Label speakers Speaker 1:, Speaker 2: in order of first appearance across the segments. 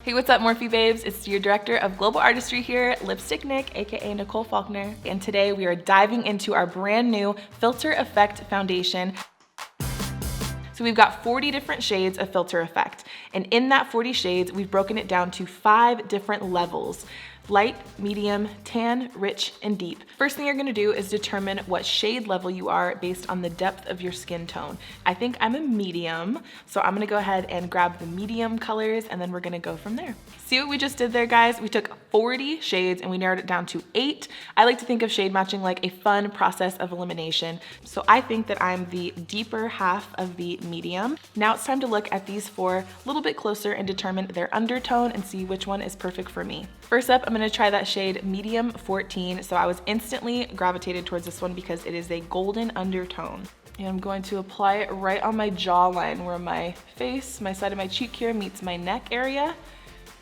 Speaker 1: Hey, what's up, Morphe babes? It's your director of global artistry here, LipstickNick, aka Nicole Faulkner. And today we are diving into our brand new Filter Effect foundation. So we've got 40 different shades of Filter Effect. And in that 40 shades, we've broken it down to 5 different levels: light, medium, tan, rich, and deep. First thing you're gonna do is determine what shade level you are based on the depth of your skin tone. I think I'm a medium, so I'm gonna go ahead and grab the medium colors and then we're gonna go from there. See what we just did there, guys? We took 40 shades and we narrowed it down to 8. I like to think of shade matching like a fun process of elimination. So I think that I'm the deeper half of the medium. Now it's time to look at these 4 a little bit closer and determine their undertone and see which one is perfect for me. First up, I'm gonna try that shade medium 14. So I was instantly gravitated towards this one because it is a golden undertone. And I'm going to apply it right on my jawline where my face, my side of my cheek here meets my neck area.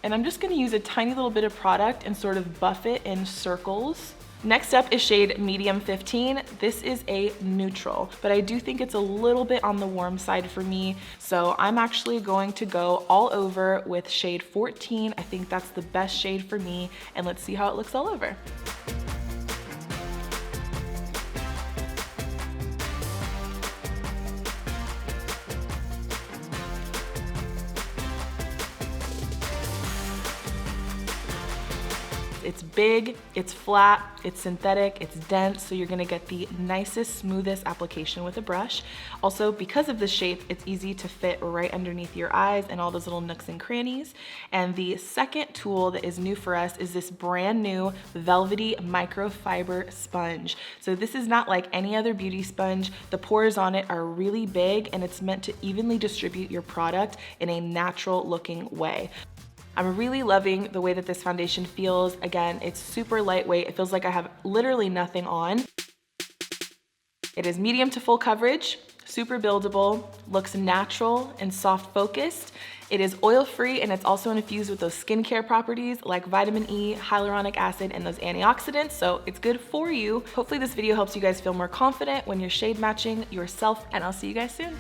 Speaker 1: And I'm just gonna use a tiny little bit of product and sort of buff it in circles. Next up is shade medium 15. This is a neutral, but I do think it's a little bit on the warm side for me. So I'm actually going to go all over with shade 14. I think that's the best shade for me, and let's see how it looks all over. It's big, it's flat, it's synthetic, it's dense, so you're gonna get the nicest, smoothest application with a brush. Also, because of the shape, it's easy to fit right underneath your eyes and all those little nooks and crannies. And the second tool that is new for us is this brand new velvety microfiber sponge. So this is not like any other beauty sponge. The pores on it are really big and it's meant to evenly distribute your product in a natural looking way. I'm really loving the way that this foundation feels. Again, it's super lightweight. It feels like I have literally nothing on. It is medium to full coverage, super buildable, looks natural and soft focused. It is oil-free and it's also infused with those skincare properties like vitamin E, hyaluronic acid, and those antioxidants, so it's good for you. Hopefully this video helps you guys feel more confident when you're shade matching yourself, and I'll see you guys soon.